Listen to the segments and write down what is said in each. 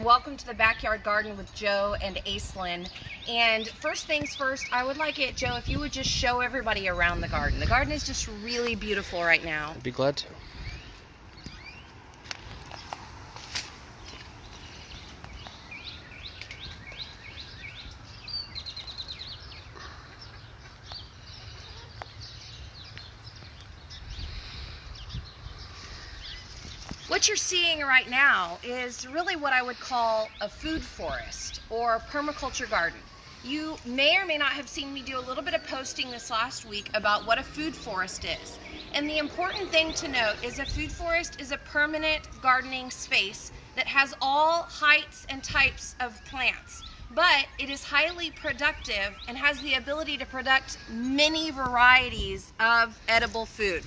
and welcome to the Backyard Garden with Joe and Aislinn. And first things first, I would like it, Joe, if you would just show everybody around the garden. The garden is just really beautiful right now. I'd be glad to. What you're seeing right now is really what I would call a food forest or a permaculture garden. You may or may not have seen me do a little bit of posting this last week about what a food forest is. And the important thing to note is a food forest is a permanent gardening space that has all heights and types of plants. But it is highly productive and has the ability to produce many varieties of edible food.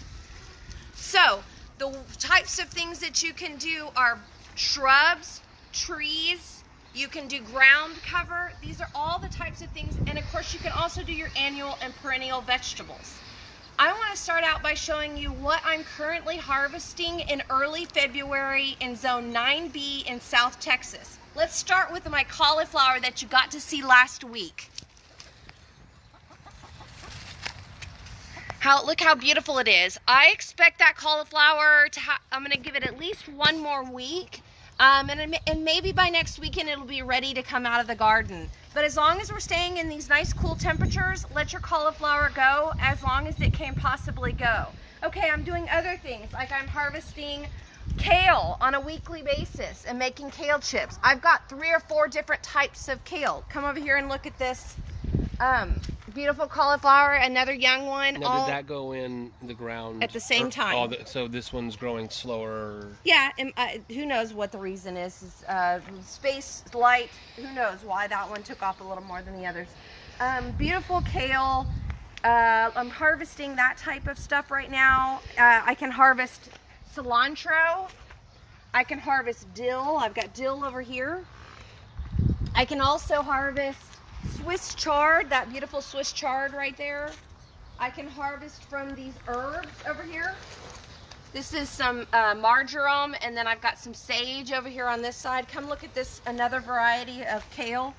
So, the types of things that you can do are shrubs, trees, you can do ground cover. These are all the types of things, and of course you can also do your annual and perennial vegetables. I want to start out by showing you what I'm currently harvesting in early February in Zone 9B in South Texas. Let's start with my cauliflower that you got to see last week. Look how beautiful it is. I expect that cauliflower to I'm going to give it at least one more week, and maybe by next weekend it'll be ready to come out of the garden. But as long as we're staying in these nice cool temperatures, let your cauliflower go as long as it can possibly go. Okay, I'm doing other things, like I'm harvesting kale on a weekly basis and making kale chips. I've got 3 or 4 different types of kale. Come over here and look at this. Beautiful cauliflower, another young one. Now, did that go in the ground at the same time? So this one's growing slower? Yeah, and who knows what the reason is. Space, light, who knows why that one took off a little more than the others. Beautiful kale. I'm harvesting that type of stuff right now. I can harvest cilantro. I can harvest dill. I've got dill over here. I can also harvest Swiss chard, that beautiful Swiss chard right there. I can harvest from these herbs over here. This is some marjoram, and then I've got some sage over here on this side. Come look at this, another variety of kale.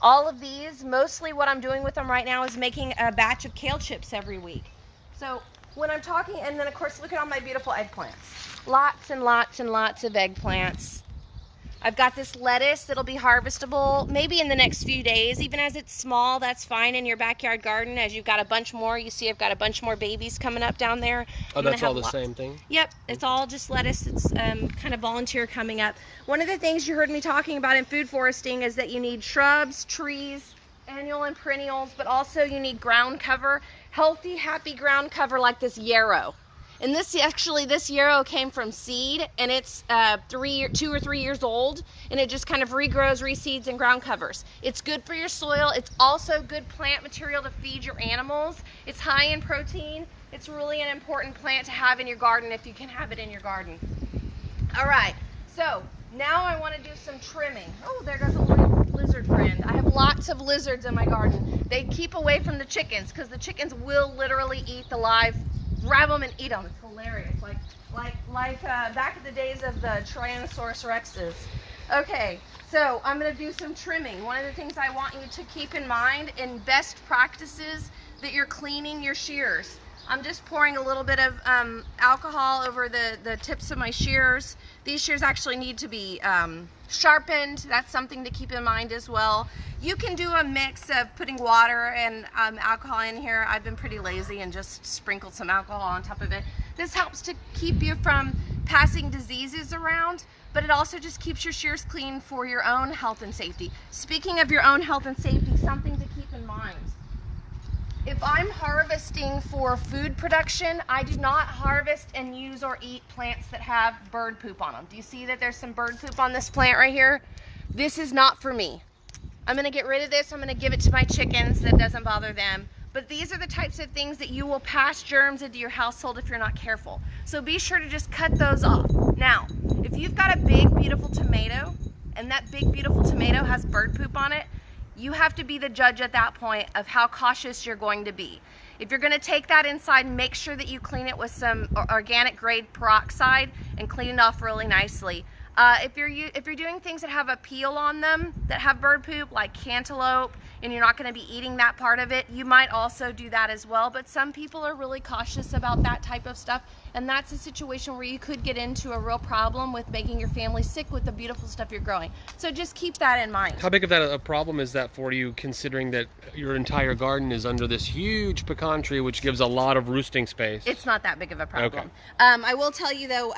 All of these, mostly what I'm doing with them right now is making a batch of kale chips every week. So when I'm talking, and then of course look at all my beautiful eggplants. Lots and lots and lots of eggplants. I've got this lettuce that'll be harvestable maybe in the next few days. Even as it's small, that's fine in your backyard garden. As you've got a bunch more, you see I've got a bunch more babies coming up down there. Oh, that's all the same thing? Yep, it's all just lettuce. It's kind of volunteer coming up. One of the things you heard me talking about in food foresting is that you need shrubs, trees, annual and perennials, but also you need ground cover, healthy, happy ground cover like this yarrow. And this yarrow came from seed, and it's 2 or 3 years old, and it just kind of regrows, reseeds, and ground covers. It's good for your soil. It's also good plant material to feed your animals. It's high in protein. It's really an important plant to have in your garden if you can have it in your garden. All right, so now I want to do some trimming. Oh, there goes a little lizard friend. I have lots of lizards in my garden. They keep away from the chickens because the chickens will literally eat the live, grab them and eat them. It's hilarious, like back in the days of the Tyrannosaurus Rexes. Okay, so I'm going to do some trimming. One of the things I want you to keep in mind in best practices that you're cleaning your shears. I'm just pouring a little bit of alcohol over the tips of my shears. These shears actually need to be sharpened. That's something to keep in mind as well. You can do a mix of putting water and alcohol in here. I've been pretty lazy and just sprinkled some alcohol on top of it. This helps to keep you from passing diseases around, but it also just keeps your shears clean for your own health and safety. Speaking of your own health and safety, something to keep in mind. If I'm harvesting for food production, I do not harvest and use or eat plants that have bird poop on them. Do you see that there's some bird poop on this plant right here? This is not for me. I'm going to get rid of this. I'm going to give it to my chickens. That doesn't bother them. But these are the types of things that you will pass germs into your household if you're not careful. So be sure to just cut those off. Now, if you've got a big, beautiful tomato, and that big, beautiful tomato has bird poop on it, you have to be the judge at that point of how cautious you're going to be. If you're going to take that inside, make sure that you clean it with some organic grade peroxide and clean it off really nicely. If you're doing things that have a peel on them, that have bird poop, like cantaloupe, and you're not going to be eating that part of it, you might also do that as well. But some people are really cautious about that type of stuff, and that's a situation where you could get into a real problem with making your family sick with the beautiful stuff you're growing. So just keep that in mind. How big of a problem is that for you, considering that your entire garden is under this huge pecan tree, which gives a lot of roosting space? It's not that big of a problem. Okay. I will tell you though,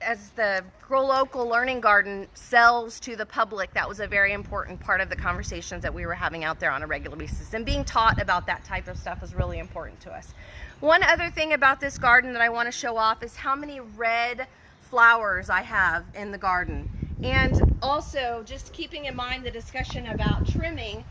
as the Grow Local Learning Garden sells to the public, that was a very important part of the conversations that we were having out there on a regular basis. And being taught about that type of stuff was really important to us. One other thing about this garden that I want to show off is how many red flowers I have in the garden. And also, just keeping in mind the discussion about trimming,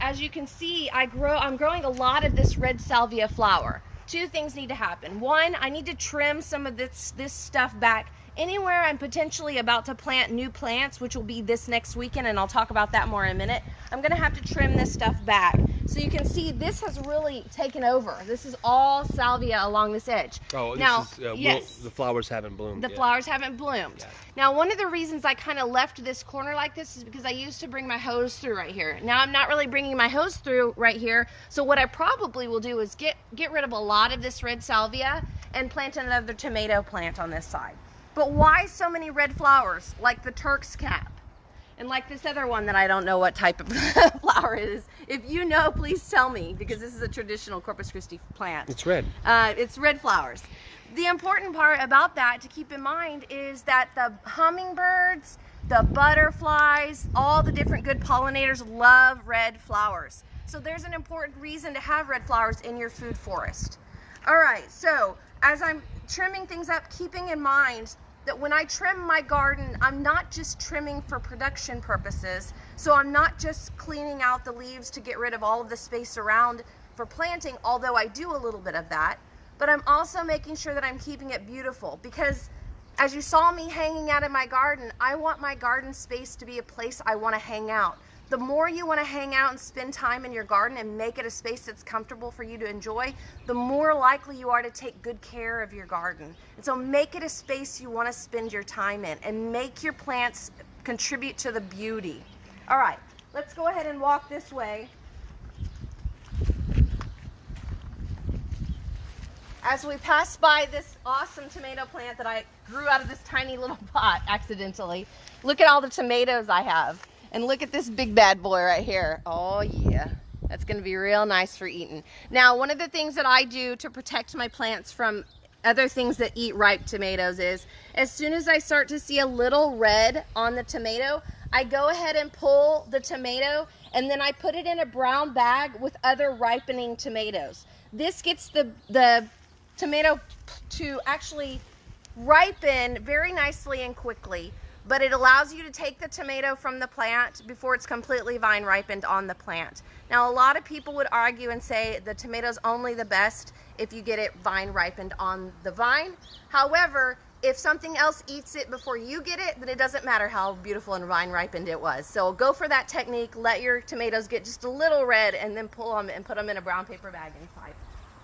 as you can see, I'm growing a lot of this red salvia flower. Two things need to happen. One, I need to trim some of this stuff back. Anywhere I'm potentially about to plant new plants, which will be this next weekend, and I'll talk about that more in a minute, I'm going to have to trim this stuff back. So you can see this has really taken over. This is all salvia along this edge. Oh, now, this is, yes, the flowers haven't bloomed the yet. flowers haven't bloomed. Yeah. Now, one of the reasons I kind of left this corner like this is because I used to bring my hose through right here. Now I'm not really bringing my hose through right here. So what I probably will do is get rid of a lot of this red salvia and plant another tomato plant on this side. But why so many red flowers, like the Turk's cap? And like this other one that I don't know what type of flower it is. If you know, please tell me, because this is a traditional Corpus Christi plant. It's red. It's red flowers. The important part about that to keep in mind is that the hummingbirds, the butterflies, all the different good pollinators love red flowers. So there's an important reason to have red flowers in your food forest. All right, so as I'm trimming things up, keeping in mind that when I trim my garden, I'm not just trimming for production purposes. So I'm not just cleaning out the leaves to get rid of all of the space around for planting, although I do a little bit of that, but I'm also making sure that I'm keeping it beautiful, because as you saw me hanging out in my garden, I want my garden space to be a place I want to hang out. The more you want to hang out and spend time in your garden and make it a space that's comfortable for you to enjoy, the more likely you are to take good care of your garden. And so make it a space you want to spend your time in, and make your plants contribute to the beauty. All right, let's go ahead and walk this way. As we pass by this awesome tomato plant that I grew out of this tiny little pot accidentally, look at all the tomatoes I have. And look at this big bad boy right here. Oh yeah, that's gonna be real nice for eating. Now, one of the things that I do to protect my plants from other things that eat ripe tomatoes is, as soon as I start to see a little red on the tomato, I go ahead and pull the tomato, and then I put it in a brown bag with other ripening tomatoes. This gets the tomato to actually ripen very nicely and quickly, but it allows you to take the tomato from the plant before it's completely vine ripened on the plant. Now, a lot of people would argue and say the tomato's only the best if you get it vine ripened on the vine. However, if something else eats it before you get it, then it doesn't matter how beautiful and vine ripened it was. So go for that technique, let your tomatoes get just a little red, and then pull them and put them in a brown paper bag inside.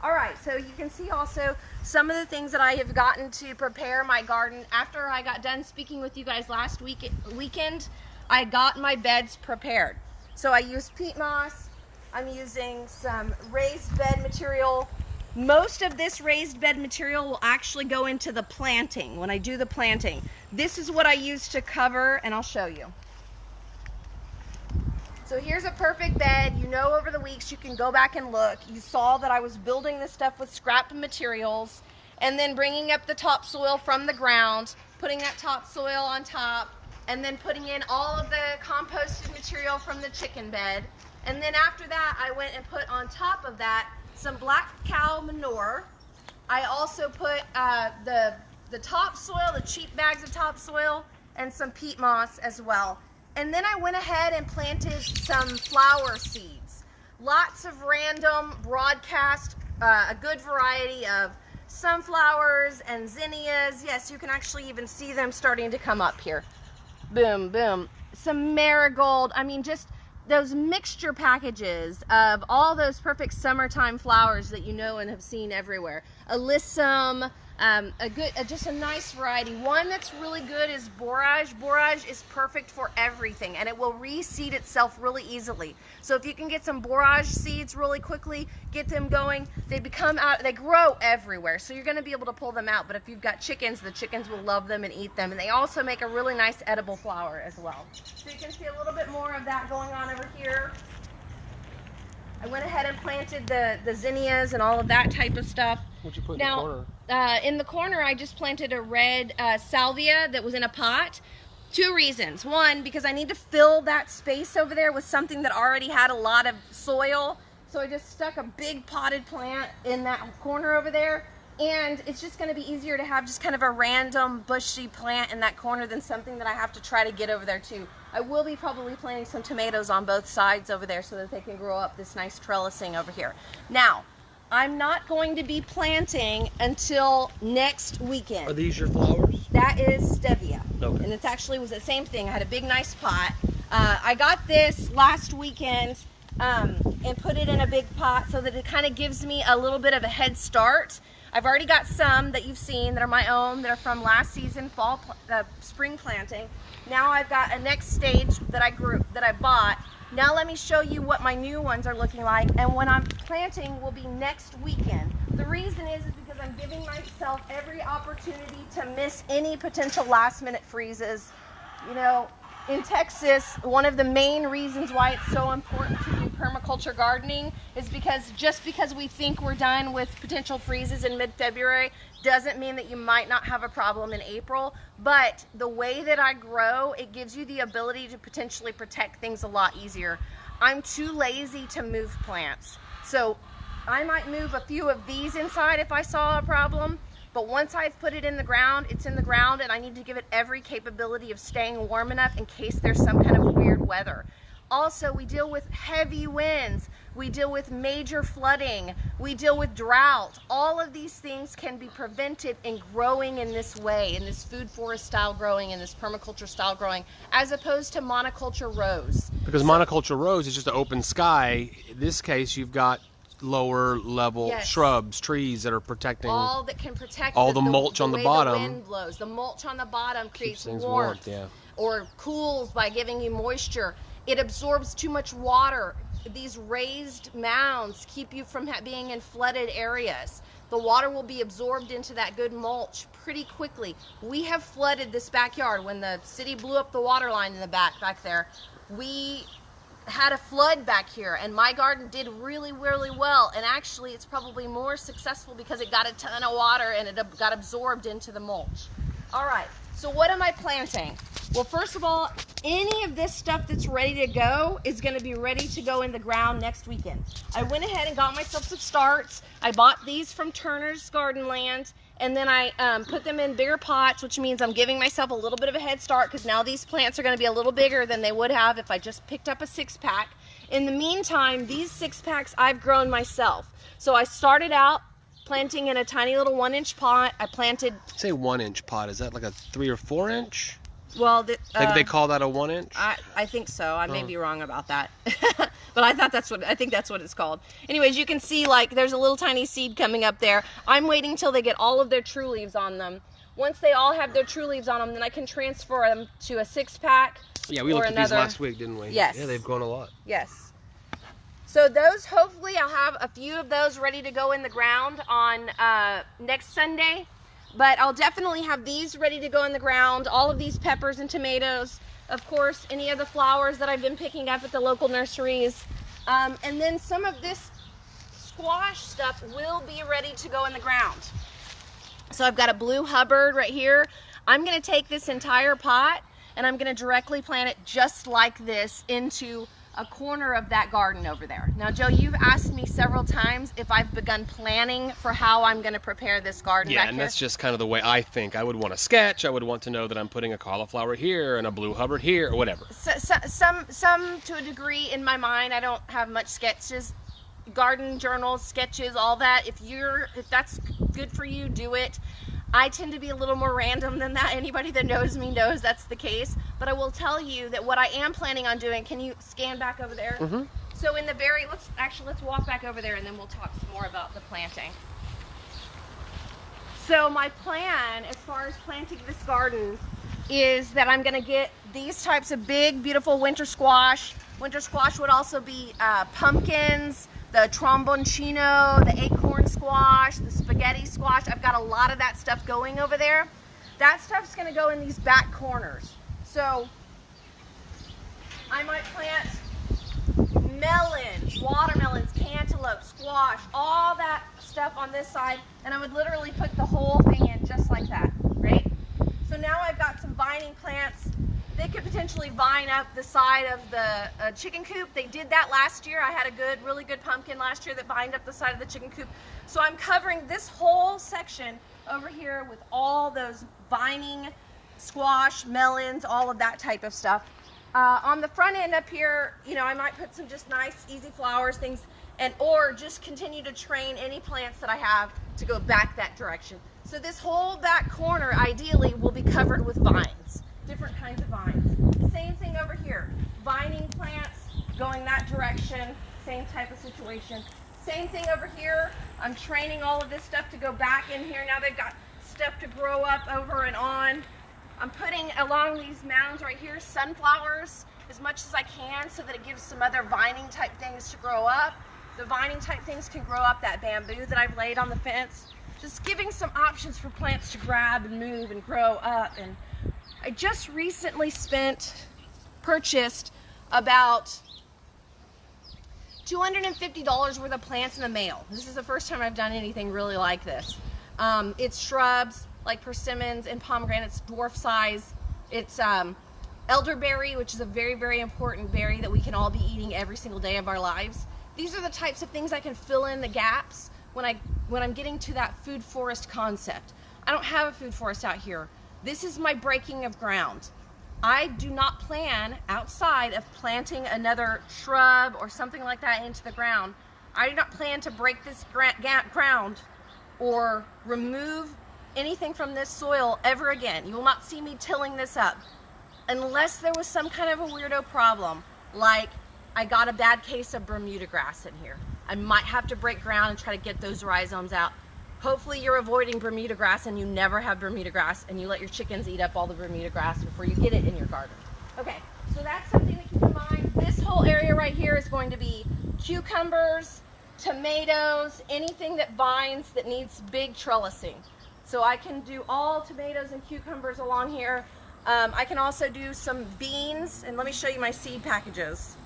All right, so you can see also some of the things that I have gotten to prepare my garden. After I got done speaking with you guys last weekend, I got my beds prepared. So I used peat moss. I'm using some raised bed material. Most of this raised bed material will actually go into the planting when I do the planting. This is what I use to cover, and I'll show you. So here's a perfect bed. You know, over the weeks you can go back and look. You saw that I was building this stuff with scrap materials and then bringing up the topsoil from the ground, putting that topsoil on top, and then putting in all of the composted material from the chicken bed. And then after that, I went and put on top of that some black cow manure. I also put the topsoil, the cheap bags of topsoil, and some peat moss as well. And then I went ahead and planted some flower seeds. Lots of random broadcast, a good variety of sunflowers and zinnias. Yes, you can actually even see them starting to come up here. Boom, boom. Some marigold. I mean, just those mixture packages of all those perfect summertime flowers that you know and have seen everywhere. Alyssum, Just a nice variety. One that's really good is borage. Borage is perfect for everything, and it will reseed itself really easily. So if you can get some borage seeds really quickly, get them going, they grow everywhere. So you're going to be able to pull them out. But if you've got chickens, the chickens will love them and eat them, and they also make a really nice edible flower as well. So you can see a little bit more of that going on over here. I went ahead and planted the zinnias and all of that type of stuff. What'd you put now, in the corner? In the corner, I just planted a red salvia that was in a pot. 2 reasons. One, because I need to fill that space over there with something that already had a lot of soil. So I just stuck a big potted plant in that corner over there. And it's just going to be easier to have just kind of a random bushy plant in that corner than something that I have to try to get over there too. I will be probably planting some tomatoes on both sides over there so that they can grow up this nice trellising over here. Now, I'm not going to be planting until next weekend. Are these your flowers? That is stevia. Okay. And it actually was the same thing. I had a big nice pot. I got this last weekend and put it in a big pot so that it kind of gives me a little bit of a head start. I've already got some that you've seen that are my own, that are from last season, spring planting. Now I've got a next stage that I bought. Now let me show you what my new ones are looking like, and when I'm planting will be next weekend. The reason is because I'm giving myself every opportunity to miss any potential last minute freezes. You know, in Texas, one of the main reasons why it's so important to do permaculture gardening is because just because we think we're done with potential freezes in mid-February doesn't mean that you might not have a problem in April. But the way that I grow, it gives you the ability to potentially protect things a lot easier. I'm too lazy to move plants. So I might move a few of these inside if I saw a problem. But once I've put it in the ground, it's in the ground, and I need to give it every capability of staying warm enough in case there's some kind of weird weather. Also, we deal with heavy winds, we deal with major flooding, we deal with drought. All of these things can be prevented in growing in this way, in this food forest style growing, in this permaculture style growing, as opposed to monoculture rows. Because monoculture rows is just an open sky. In this case, you've got lower level shrubs, trees that are protecting all that can protect all the mulch on the bottom. The wind blows. The mulch on the bottom creates things warmth, yeah. Or cools by giving you moisture. It absorbs too much water. These raised mounds keep you from being in flooded areas. The water will be absorbed into that good mulch pretty quickly. We have flooded this backyard. When the city blew up the water line in the back there, we had a flood back here, and my garden did really, really well. And actually, it's probably more successful because it got a ton of water and it got absorbed into the mulch. All right, so what am I planting? Well, first of all, any of this stuff that's ready to go is going to be ready to go in the ground next weekend. I went ahead and got myself some starts. I bought these from Turner's Garden Land, and then I put them in bigger pots, which means I'm giving myself a little bit of a head start because now these plants are going to be a little bigger than they would have if I just picked up a 6-pack. In the meantime, these 6-packs I've grown myself. So I started out planting in a tiny little 1-inch pot. I planted... Say 1-inch pot, is that like a 3 or 4 inch? Well, they call that a 1-inch? I think so. I may be wrong about that. But I think that's what it's called. Anyways, you can see like there's a little tiny seed coming up there. I'm waiting till they get all of their true leaves on them. Once they all have their true leaves on them, then I can transfer them to a 6-pack. Yeah, we looked at these last week, didn't we? Yes. Yeah, they've grown a lot. Yes. So those, hopefully I'll have a few of those ready to go in the ground on next Sunday. But I'll definitely have these ready to go in the ground, all of these peppers and tomatoes, of course, any of the flowers that I've been picking up at the local nurseries. And then some of this squash stuff will be ready to go in the ground. So I've got a blue Hubbard right here. I'm going to take this entire pot and I'm going to directly plant it just like this into a corner of that garden over there. Now, Joe, you've asked me several times if I've begun planning for how I'm going to prepare this garden back here. Yeah, and that's just kind of the way I think. I would want a sketch. I would want to know that I'm putting a cauliflower here and a blue Hubbard here or whatever. Some to a degree in my mind. I don't have much sketches, garden journals, sketches, all that. If that's good for you, do it. I tend to be a little more random than that. Anybody that knows me knows that's the case. But I will tell you that what I am planning on doing, can you scan back over there? Mm-hmm. So in the let's walk back over there and then we'll talk some more about the planting. So my plan as far as planting this garden is that I'm gonna get these types of big, beautiful winter squash. Winter squash would also be pumpkins, the tromboncino, the acorn squash, the spaghetti squash. I've got a lot of that stuff going over there. That stuff's gonna go in these back corners. So I might plant melons, watermelons, cantaloupe, squash, all that stuff on this side, and I would literally put the whole thing in just like that, right? So now I've got some vining plants. They could potentially vine up the side of the chicken coop. They did that last year. I had a really good pumpkin last year that vined up the side of the chicken coop. So I'm covering this whole section over here with all those vining, squash, melons, all of that type of stuff. On the front end up here, you know, I might put some just nice, easy flowers, things, or just continue to train any plants that I have to go back that direction. So this whole back corner, ideally, will be covered with vines, different kinds of vines. Same thing over here, vining plants going that direction, same type of situation. Same thing over here, I'm training all of this stuff to go back in here. Now they've got stuff to grow up over and on. I'm putting along these mounds right here sunflowers as much as I can so that it gives some other vining type things to grow up. The vining type things can grow up that bamboo that I've laid on the fence. Just giving some options for plants to grab and move and grow up. And I just recently purchased about $250 worth of plants in the mail. This is the first time I've done anything really like this. It's shrubs like persimmons and pomegranates, dwarf size. It's elderberry, which is a very, very important berry that we can all be eating every single day of our lives. These are the types of things I can fill in the gaps when I'm getting to that food forest concept. I don't have a food forest out here. This is my breaking of ground. I do not plan outside of planting another shrub or something like that into the ground. I do not plan to break this ground or remove anything from this soil ever again. You will not see me tilling this up unless there was some kind of a weirdo problem, like I got a bad case of Bermuda grass in here. I might have to break ground and try to get those rhizomes out. Hopefully you're avoiding Bermuda grass and you never have Bermuda grass and you let your chickens eat up all the Bermuda grass before you get it in your garden. Okay, so that's something to keep in mind. This whole area right here is going to be cucumbers, tomatoes, anything that vines that needs big trellising. So I can do all tomatoes and cucumbers along here. I can also do some beans, and let me show you my seed packages.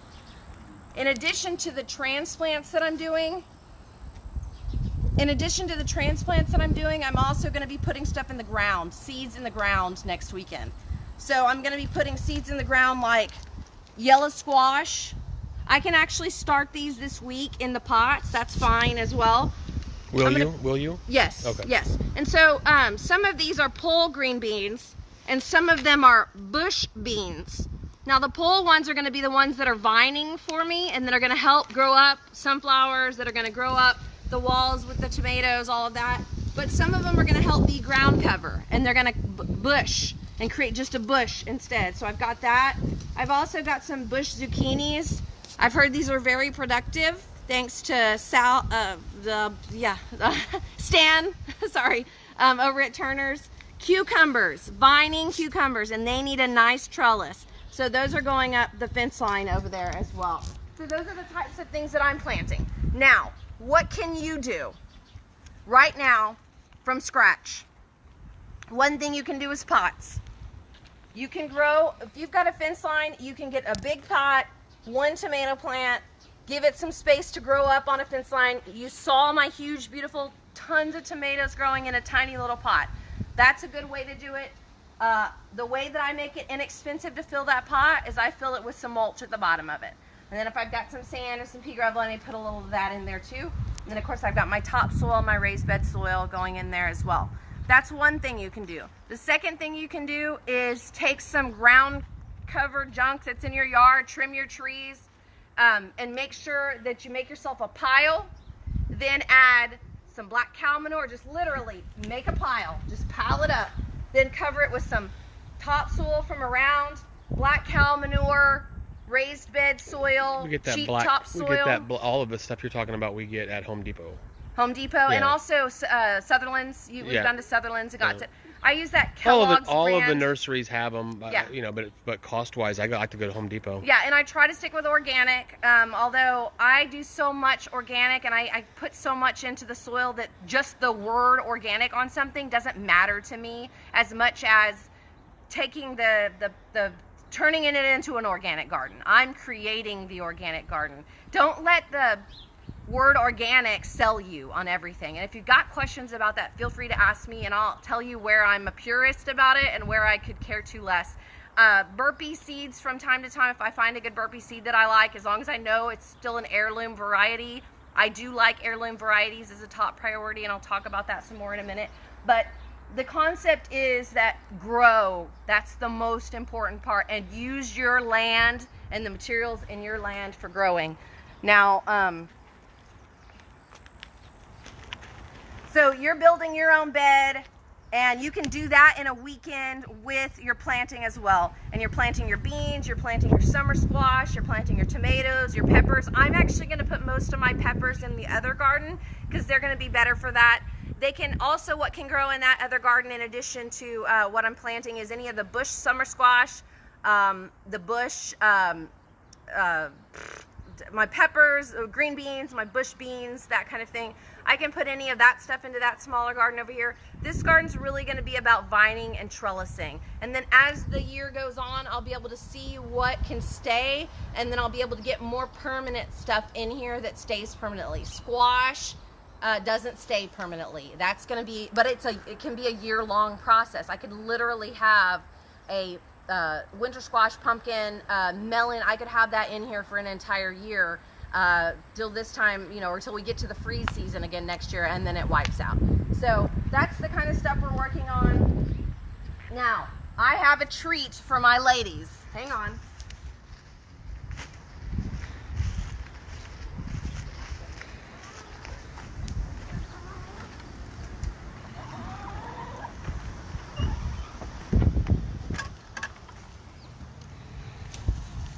In addition to the transplants that I'm doing, I'm also going to be putting stuff in the ground, seeds in the ground next weekend. So I'm going to be putting seeds in the ground like yellow squash. I can actually start these this week in the pots. That's fine as well. Will you? Yes. Okay. Yes. And so some of these are pole green beans and some of them are bush beans. Now the pole ones are going to be the ones that are vining for me and that are going to help grow up sunflowers, that are going to grow up the walls with the tomatoes, all of that. But some of them are going to help be ground cover and they're going to bush and create just a bush instead. So I've got that. I've also got some bush zucchinis. I've heard these are very productive. Thanks to Stan, sorry, over at Turner's. Cucumbers, vining cucumbers, and they need a nice trellis. So those are going up the fence line over there as well. So those are the types of things that I'm planting. Now, what can you do right now from scratch? One thing you can do is pots. You can grow, if you've got a fence line, you can get a big pot, one tomato plant, give it some space to grow up on a fence line. You saw my huge, beautiful, tons of tomatoes growing in a tiny little pot. That's a good way to do it. The way that I make it inexpensive to fill that pot is I fill it with some mulch at the bottom of it. And then if I've got some sand or some pea gravel, I may put a little of that in there too. And then of course I've got my topsoil, my raised bed soil going in there as well. That's one thing you can do. The second thing you can do is take some ground cover junk that's in your yard, trim your trees, and make sure that you make yourself a pile. Then add some black cow manure, just literally make a pile, just pile it up. Then cover it with some topsoil from around, black cow manure, raised bed soil, We get that cheap black. topsoil. We get that all of the stuff you're talking about. We get at Home Depot. Home Depot, and Yeah. also Sutherland's. We've Yeah. done to Sutherland's. It got I use that All Kellogg's of the brand. nurseries have them, Yeah. you know, but cost-wise, I like to go to Home Depot. Yeah, and I try to stick with organic, although I do so much organic and I put so much into the soil that just the word organic on something doesn't matter to me as much as taking turning it into an organic garden. I'm creating the organic garden. Don't let the word organic sell you on everything. And if you've got questions about that, feel free to ask me and I'll tell you where I'm a purist about it and where I could care too less. Burpee seeds from time to time, if I find a good burpee seed that I like, as long as I know it's still an heirloom variety. I do like heirloom varieties as a top priority, and I'll talk about that some more in a minute. But the concept is that grow. That's the most important part, and use your land and the materials in your land for growing. Now, so you're building your own bed, and you can do that in a weekend with your planting as well. And you're planting your beans, you're planting your summer squash, you're planting your tomatoes, your peppers. I'm actually going to put most of my peppers in the other garden because they're going to be better for that. They can also, what can grow in that other garden in addition to what I'm planting is any of the bush summer squash, the bush, my peppers, green beans, my bush beans, that kind of thing. I can put any of that stuff into that smaller garden over here. This garden's really going to be about vining and trellising. And then as the year goes on, I'll be able to see what can stay, and then I'll be able to get more permanent stuff in here that stays permanently. Squash doesn't stay permanently. That's going to be, but it can be a year-long process. I could literally have a winter squash, pumpkin, melon. I could have that in here for an entire year till this time, you know, or till we get to the freeze season again next year, and then it wipes out. So that's the kind of stuff we're working on. Now, I have a treat for my ladies. Hang on.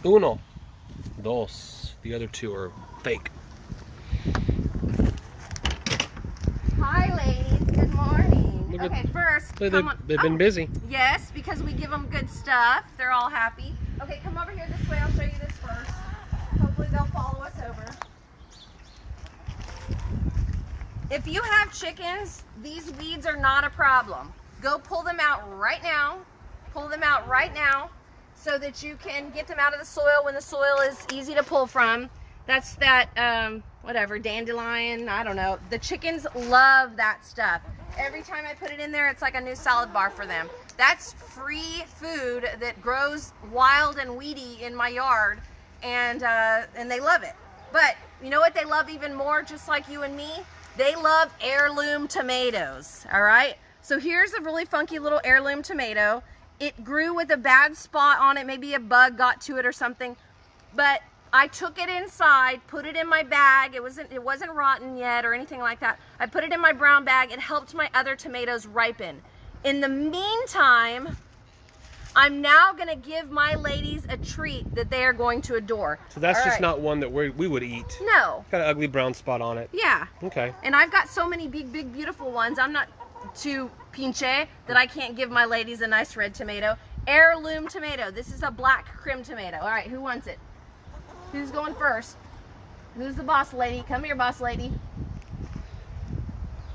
Uno, dos. The other two are fake. Hi, ladies. Good morning. Look at- Okay, first, They've come on. been Oh, busy. Yes, because we give them good stuff. They're all happy. Okay, come over here this way. I'll show you this first. Hopefully they'll follow us over. If you have chickens, these weeds are not a problem. Go pull them out right now. Pull them out right now so that you can get them out of the soil when the soil is easy to pull from. That's that, whatever, dandelion, I don't know. The chickens love that stuff. Every time I put it in there, it's like a new salad bar for them. That's free food that grows wild and weedy in my yard, and they love it. But you know what they love even more, just like you and me? They love heirloom tomatoes, all right? So here's a really funky little heirloom tomato. It grew with a bad spot on it. Maybe a bug got to it or something. But I took it inside, put it in my bag. It wasn't rotten yet or anything like that. I put it in my brown bag. It helped my other tomatoes ripen. In the meantime, I'm now going to give my ladies a treat that they are going to adore. So that's All just right. not one that we would eat. No. Got an ugly brown spot on it. Yeah. Okay. And I've got so many big, big, beautiful ones. I'm not too pinche that I can't give my ladies a nice red tomato. Heirloom tomato. This is a black crim tomato. All right, who wants it? Who's going first? Who's the boss lady? Come here, boss lady.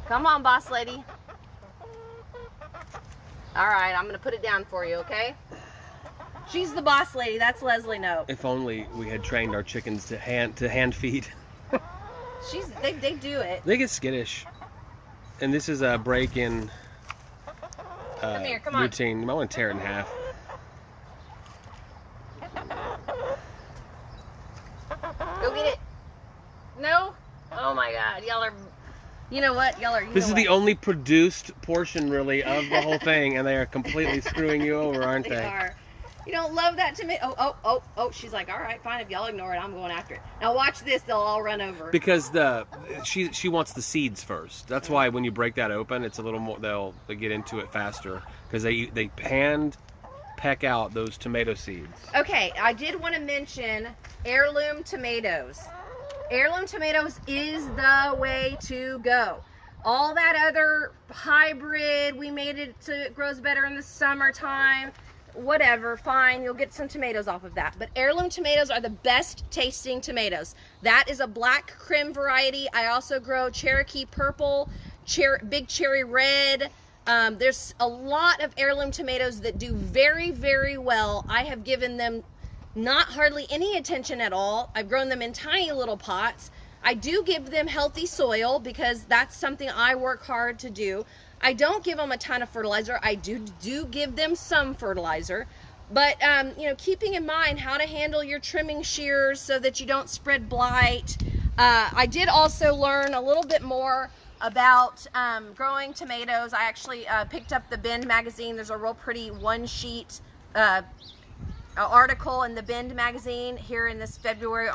Come on, boss lady. All right, I'm going to put it down for you, okay? She's the boss lady. That's Leslie Nope. If only we had trained our chickens to hand feed. They do it. They get skittish. And this is a break in Come here, come on. routine. You might want to tear it in half. Go get it. No? Oh my God, y'all are. You know what? Y'all are. This is the only produced portion, really, of the whole thing, and they are completely screwing you over, aren't They they? are. You don't love that tomato. Oh. She's like, all right, fine. If y'all ignore it, I'm going after it. Now watch this. They'll all run over. Because she wants the seeds first. That's why when you break that open, it's a little more. They get into it faster because they hand peck out those tomato seeds. Okay, I did want to mention heirloom tomatoes. Heirloom tomatoes is the way to go. All that other hybrid, we made it so it grows better in the summertime, whatever, fine, you'll get some tomatoes off of that. But heirloom tomatoes are the best tasting tomatoes. That is a black Krim variety. I also grow Cherokee purple, big cherry red. There's a lot of heirloom tomatoes that do very, very well. I have given them not hardly any attention at all. I've grown them in tiny little pots. I do give them healthy soil because that's something I work hard to do. I don't give them a ton of fertilizer. I do give them some fertilizer, but you know, keeping in mind how to handle your trimming shears so that you don't spread blight. I did also learn a little bit more about growing tomatoes. I actually picked up the Bend magazine. There's a real pretty one-sheet article in the Bend magazine here in this February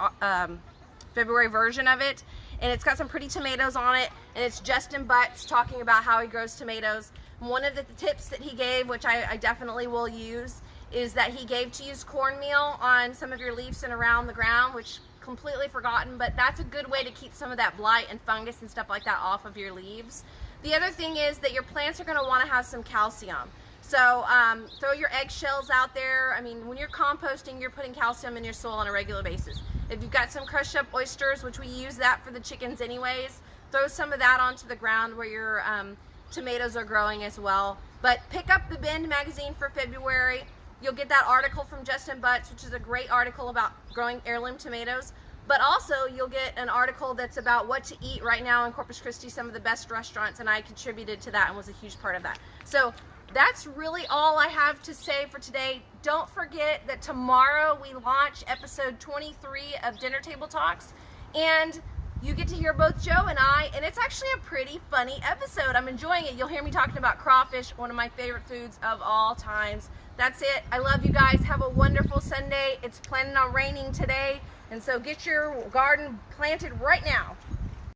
version of it, and it's got some pretty tomatoes on it, and it's Justin Butts talking about how he grows tomatoes. One of the tips that he gave, which I definitely will use, is that he gave to use cornmeal on some of your leaves and around the ground, which completely forgotten, but that's a good way to keep some of that blight and fungus and stuff like that off of your leaves. The other thing is that your plants are going to want to have some calcium. So throw your eggshells out there. I mean, when you're composting, you're putting calcium in your soil on a regular basis. If you've got some crushed up oysters, which we use that for the chickens anyways, throw some of that onto the ground where your tomatoes are growing as well. But pick up the Bend magazine for February. You'll get that article from Justin Butts, which is a great article about growing heirloom tomatoes. But also you'll get an article that's about what to eat right now in Corpus Christi, some of the best restaurants, and I contributed to that and was a huge part of that. So that's really all I have to say for today. Don't forget that tomorrow we launch episode 23 of Dinner Table Talks, and you get to hear both Joe and I, and it's actually a pretty funny episode. I'm enjoying it. You'll hear me talking about crawfish, one of my favorite foods of all times. That's it. I love you guys. Have a wonderful Sunday. It's planning on raining today, and so get your garden planted right now.